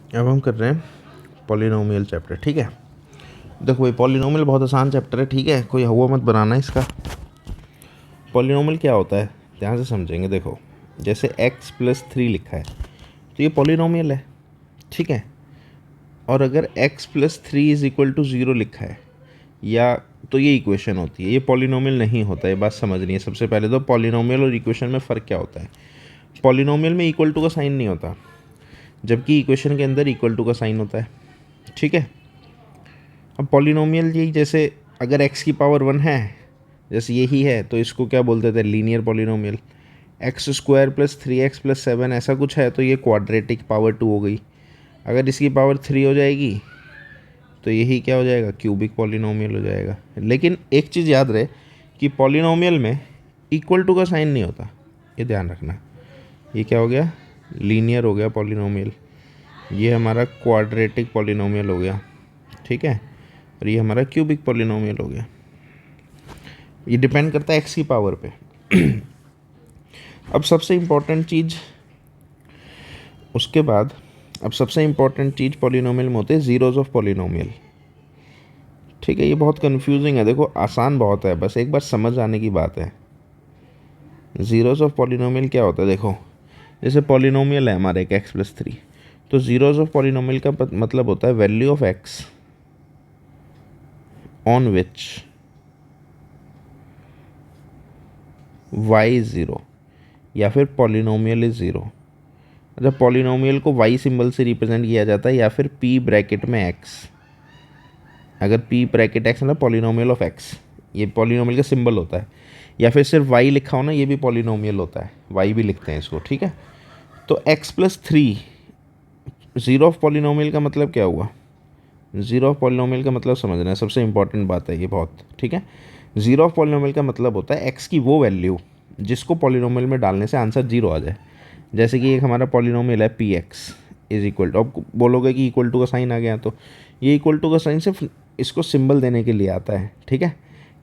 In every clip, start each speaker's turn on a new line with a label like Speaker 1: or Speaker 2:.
Speaker 1: अब हम कर रहे हैं पॉलिनोमियल चैप्टर, ठीक है। देखो भाई, पॉलिनोमियल बहुत आसान चैप्टर है, ठीक है, कोई हुआ मत बनाना इसका। पॉलिनोमियल क्या होता है ध्यान से समझेंगे। देखो, जैसे x+3 लिखा है तो ये पॉलिनोमियल है, ठीक है। और अगर x+3 = 0 लिखा है या तो ये इक्वेशन होती है, ये पॉलिनोमियल नहीं होता है। ये बात समझनी है सबसे पहले। तो पॉलिनोमियल और इक्वेशन में फ़र्क क्या होता है? पॉलिनोमियल में इक्वल टू का साइन नहीं होता, जबकि इक्वेशन के अंदर इक्वल टू का साइन होता है, ठीक है। अब पॉलिनोमियल यही, जैसे अगर x⁻1 है, जैसे यही है, तो इसको क्या बोलते थे? Linear polynomial. x² + 3x + 7 ऐसा कुछ है तो ये क्वाड्रेटिक पावर 2 हो गई। अगर इसकी पावर 3 हो जाएगी तो यही क्या हो जाएगा? क्यूबिक पॉलिनोमियल हो जाएगा। लेकिन एक चीज़ याद रहे कि पॉलिनोमियल में इक्वल टू का साइन नहीं होता, ये ध्यान रखना। ये क्या हो गया? लीनियर हो गया पॉलिनोमियल। ये हमारा क्वाड्रेटिक पॉलिनोमियल हो गया, ठीक है। और ये हमारा क्यूबिक पॉलिनोमियल हो गया। ये डिपेंड करता है x की पावर पे। अब सबसे इम्पोर्टेंट चीज़ उसके बाद, अब सबसे इम्पोर्टेंट चीज़ पॉलिनोमियल में होते हैं ज़ीरोज़ ऑफ पॉलिनोमियल, ठीक है। ये बहुत कंफ्यूजिंग है, देखो आसान बहुत है, बस एक बार समझ आने की बात है। ज़ीरोज़ ऑफ पॉलिनोमियल क्या होता है? देखो, जैसे पॉलिनोमियल है हमारे एक x+3, तो ज़ीरोज़ ऑफ पॉलिनोमियल का मतलब होता है value of x on which y is 0 या फिर पॉलिनोमियल इज़ 0। अच्छा, पॉलिनोमियल को y सिंबल से रिप्रेजेंट किया जाता है या फिर p ब्रैकेट में x। अगर p ब्रैकेट x मतलब पॉलिनोमियल ऑफ x, ये पॉलिनोमियल का सिंबल होता है। या फिर सिर्फ y लिखा हो ना, ये भी पॉलिनोमियल होता है, y भी लिखते हैं इसको, ठीक है। तो x+3 ज़ीरो ऑफ पॉलिनोमियल का मतलब क्या हुआ? ज़ीरो ऑफ पॉलिनोमियल का मतलब समझना है, सबसे इंपॉर्टेंट बात है ये बहुत, ठीक है। ज़ीरो ऑफ पॉलिनोमियल का मतलब होता है x की वो वैल्यू जिसको पॉलिनोमियल में डालने से आंसर 0 आ जाए। जैसे कि एक हमारा पॉलिनोमियल है px इज इक्वल टू, अब बोलोगे कि इक्वल टू का साइन आ गया, तो ये इक्वल टू का साइन सिर्फ इसको सिंबल देने के लिए आता है, ठीक है।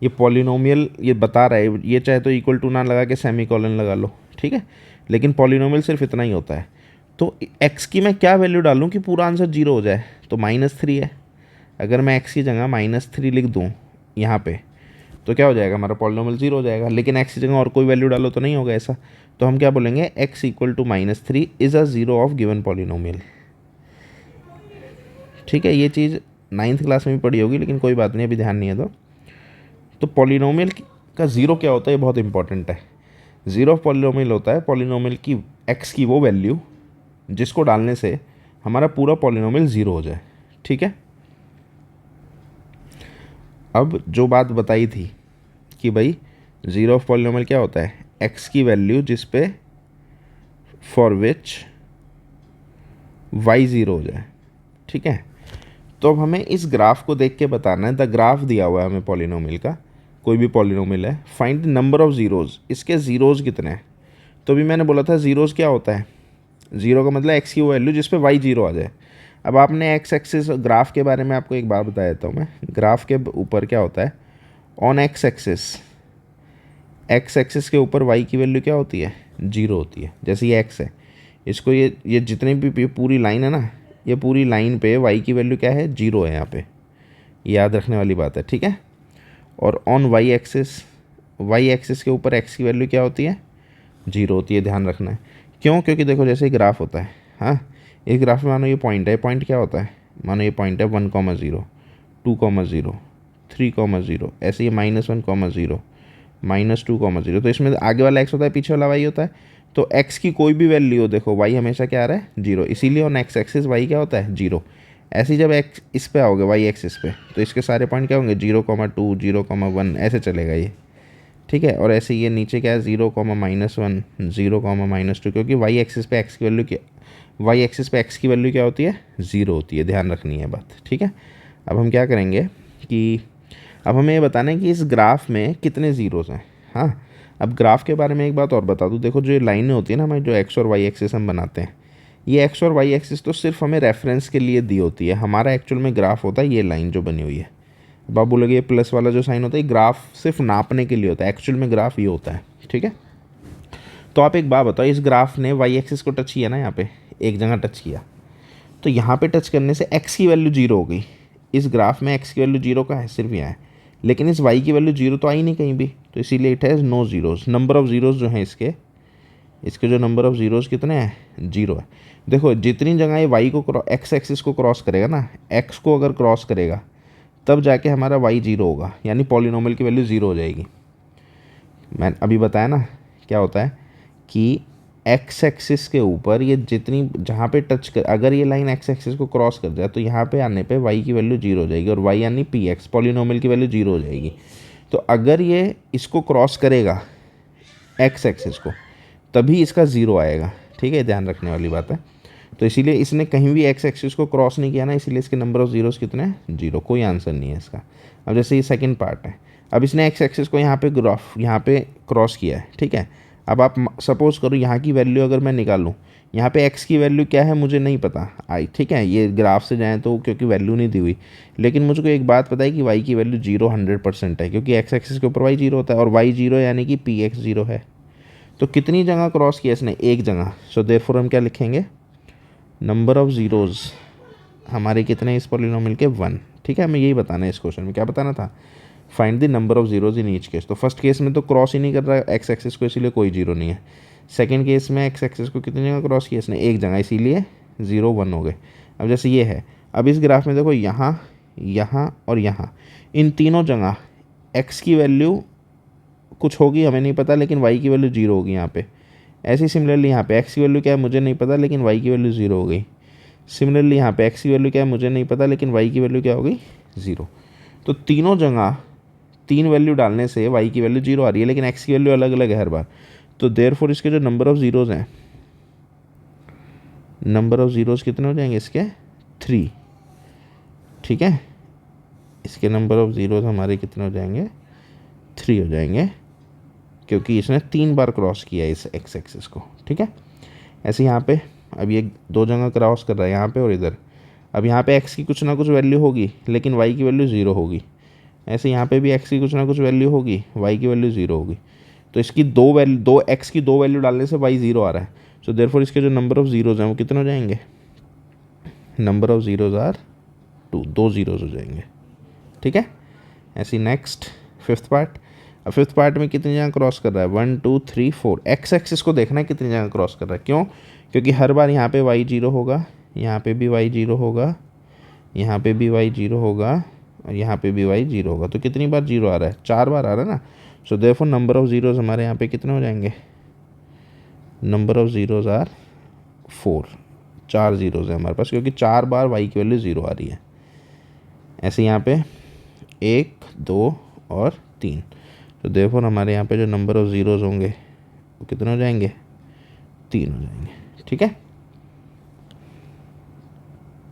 Speaker 1: ये पॉलिनोमियल ये बता रहा है, ये चाहे तो इक्वल टू ना लगा के सेमीकोलन लगा लो, ठीक है। लेकिन पॉलिनोमियल सिर्फ इतना ही होता है। तो x की मैं क्या वैल्यू डालूँ कि पूरा आंसर 0 हो जाए? तो -3 है। अगर मैं x की जगह -3 लिख दूँ यहाँ पे, तो क्या हो जाएगा? हमारा पॉलिनोमियल 0 हो जाएगा। लेकिन x की जगह और कोई वैल्यू डालो तो नहीं होगा ऐसा। तो हम क्या बोलेंगे? x = -3 is a zero of given polynomial, ठीक है। ये चीज़ 9th क्लास में भी पढ़ी होगी, लेकिन कोई बात नहीं, अभी ध्यान नहीं है। तो पॉलिनोमियल का ज़ीरो क्या होता है? ये बहुत इंपॉर्टेंट है। ज़ीरो ऑफ पॉलिनोमियल होता है पॉलिनोमियल की x की वो वैल्यू जिसको डालने से हमारा पूरा पॉलिनोमियल 0 हो जाए, ठीक है। अब जो बात बताई थी कि भाई ज़ीरो ऑफ पॉलिनोमियल क्या होता है? x की वैल्यू जिस पे फॉर विच y 0 हो जाए, ठीक है। तो अब हमें इस ग्राफ को देख के बताना है। द ग्राफ दिया हुआ है हमें पॉलिनोमियल का, कोई भी पॉलिनोमियल है। Find the number of zeros, इसके ज़ीरोज़ कितने हैं? तो अभी मैंने बोला था ज़ीरोज़ क्या होता है? ज़ीरो का मतलब x की वो वैल्यू जिस पे y 0 आ जाए। अब आपने x एक्सिस ग्राफ के बारे में आपको एक बात बता देता हूँ मैं। ग्राफ के ऊपर क्या होता है? ऑन x एक्सिस के ऊपर y की वैल्यू क्या होती है? 0 होती है। जैसे ये x है, इसको ये जितनी भी पूरी लाइन है ना, ये पूरी लाइन पे y की वैल्यू क्या है? 0 है यहाँ पे। याद रखने वाली बात है, ठीक है। और ऑन y एक्सिस के ऊपर x की वैल्यू क्या होती है? 0 होती है, ध्यान रखना है। क्यों? क्योंकि देखो, जैसे ग्राफ होता है, हाँ, इस ग्राफ में मानो ये पॉइंट है। पॉइंट क्या होता है? मानो ये पॉइंट है 1,0, 2,0, 3,0, ऐसे ये -1,0, -2,0। तो इसमें आगे वाला x होता है, पीछे वाला y होता है। तो x की कोई भी वैल्यू हो, देखो y हमेशा क्या आ रहा है? 0। इसीलिए ऑन x एक्सिस y क्या होता है? 0। ऐसे ही जब x इस पे आओगे y एक्सिस पे, तो इसके सारे पॉइंट क्या होंगे? 0,2, 0,1 ऐसे चलेगा ये, ठीक है। और ऐसे ये नीचे क्या है? 0,-1, 0,-2, क्योंकि y एक्सिस पे x की वैल्यू क्या, y एक्सिस पे x की वैल्यू क्या होती है? 0 होती है, ध्यान रखनी है बात, ठीक है। अब हम क्या करेंगे कि अब हमें ये बताना है कि इस ग्राफ में कितने ज़ीरोज़ हैं, हाँ। अब ग्राफ के बारे में एक बात और बता दूँ। देखो, जो लाइनें होती है ना हमारी, जो x और y एक्सिस हम बनाते हैं, ये x और y एक्सिस तो सिर्फ हमें रेफरेंस के लिए दी होती है। हमारा एक्चुअल में ग्राफ होता है ये लाइन जो बनी हुई है। अब आप बोलोगे ये प्लस वाला जो साइन होता है, ग्राफ सिर्फ नापने के लिए होता है। एक्चुअल में ग्राफ ये होता है, ठीक है। तो आप एक बात बताओ, इस ग्राफ ने वाई एक्सिस को टच किया ना, यहाँ पे एक जगह टच किया, तो यहाँ पे टच करने से x की वैल्यू 0 हो गई। इस ग्राफ में x की वैल्यू 0 का है, सिर्फ यहाँ है, लेकिन इस y की वैल्यू 0 तो आई नहीं कहीं भी, तो इसीलिए it has no zeros. Number of zeros जो हैं इसके जो नंबर ऑफ़ ज़ीरोज़ कितने हैं, 0 है। देखो जितनी जगह ये y को x एक्सिस को क्रॉस करेगा ना, x को अगर क्रॉस करेगा तब जाके हमारा y 0 होगा, यानी पॉलिनोमियल की वैल्यू 0 हो जाएगी। मैंने अभी बताया ना क्या होता है कि x एक्सिस के ऊपर ये जितनी जहाँ पे टच कर, अगर ये लाइन x एक्सिस को क्रॉस कर जाए तो यहाँ पे आने पे y की वैल्यू 0 हो जाएगी, और y यानी px पॉलिनोमियल की वैल्यू 0 हो जाएगी। तो अगर ये इसको क्रॉस करेगा x एक्सिस को तभी इसका 0 आएगा, ठीक है, ध्यान रखने वाली बात है। तो इसीलिए इसने कहीं भी x एक्सिस को क्रॉस नहीं किया ना, इसीलिए इसके नंबर ऑफ़ ज़ीरोज़ कितने हैं, 0, कोई आंसर नहीं है इसका। अब जैसे ये सेकंड पार्ट है, अब इसने x एक्सिस को यहाँ पे क्रॉस किया है, ठीक है। अब आप सपोज़ करो यहाँ की वैल्यू अगर मैं निकालूँ, यहाँ पे x की वैल्यू क्या है मुझे नहीं पता आई, ठीक है, ये ग्राफ से जाएँ तो क्योंकि वैल्यू नहीं दी हुई, लेकिन मुझको एक बात पता है कि y की वैल्यू 0 100% है, क्योंकि x एक्सिस के ऊपर y 0 होता है और y 0 यानी कि px 0 है। तो कितनी जगह क्रॉस किया इसने, एक जगह। सो देयरफॉर हम क्या लिखेंगे, नंबर ऑफ़ ज़ीरोज़ हमारे कितने इस पॉलिनोमियल के, 1, ठीक है। हमें यही बताना है इस क्वेश्चन में, क्या बताना था, find the number of zeros in each case. तो फर्स्ट केस में तो क्रॉस ही नहीं कर रहा है एक्स एक्सिस को, इसीलिए कोई 0 नहीं है। सेकंड केस में एक्स एक्सिस को कितनी जगह क्रॉस किया इसने, एक जगह, इसीलिए 0 1 हो गए। अब जैसे ये है, अब इस ग्राफ में देखो यहाँ यहाँ और यहाँ, इन तीनों जगह एक्स की वैल्यू कुछ होगी हमें नहीं पता, लेकिन y की वैल्यू 0 होगी यहाँ पे। ऐसे ही सिमिलरली यहाँ पे x की वैल्यू क्या है मुझे नहीं पता, लेकिन y की वैल्यू 0 हो गई। सिमिलरली यहाँ पे x की वैल्यू क्या है मुझे नहीं पता, लेकिन y की वैल्यू क्या हो गई, 0। तो तीनों जगह 3 वैल्यू डालने से y की वैल्यू 0 आ रही है, लेकिन x की वैल्यू अलग अलग है हर बार। तो देयरफॉर इसके जो नंबर ऑफ़ ज़ीरोज़ हैं, नंबर ऑफ़ ज़ीरोज़ कितने हो जाएंगे इसके, 3, ठीक है। इसके नंबर ऑफ़ ज़ीरोज़ हमारे कितने हो जाएंगे, 3 हो जाएंगे, क्योंकि इसने 3 बार क्रॉस किया है इस एक्स एक्सिस को, ठीक है। ऐसे यहाँ पे अब ये 2 जगह क्रॉस कर रहा है, यहाँ पे और इधर। अब यहाँ पे x की कुछ ना कुछ वैल्यू होगी, लेकिन y की वैल्यू 0 होगी। ऐसे यहाँ पे भी x की कुछ ना कुछ वैल्यू होगी, y की वैल्यू 0 होगी। तो इसकी दो x की 2 वैल्यू डालने से y 0 आ रहा है। सो देयरफॉर इसके जो नंबर ऑफ़ ज़ीरोज़ हैं वो कितने हो जाएंगे, number of zeros are 2 zeros हो जाएंगे, ठीक है। ऐसे नेक्स्ट फिफ्थ पार्ट। अब फिफ्थ पार्ट में कितनी जगह क्रॉस कर रहा है, 1 2 3 4, एक्स एक्सिस को देखना है कितनी जगह क्रॉस कर रहा है। क्यों, क्योंकि हर बार यहाँ पे y 0 होगा, यहाँ पे भी y 0 होगा, यहाँ पे भी y 0 होगा, और यहाँ पे भी y 0 होगा। तो कितनी बार 0 आ रहा है, 4 बार आ रहा है ना। So therefore number of zeros हमारे यहाँ पे कितने हो जाएंगे, number of zeros are 4, 4 zeros है हमारे पास, क्योंकि 4 बार y की वैल्यू 0 आ रही है। ऐसे यहाँ पे 1 2 और 3। तो देयरफॉर हमारे यहाँ पे जो नंबर ऑफ़ ज़ीरोज़ होंगे वो कितने हो जाएंगे, 3 हो जाएंगे, ठीक है।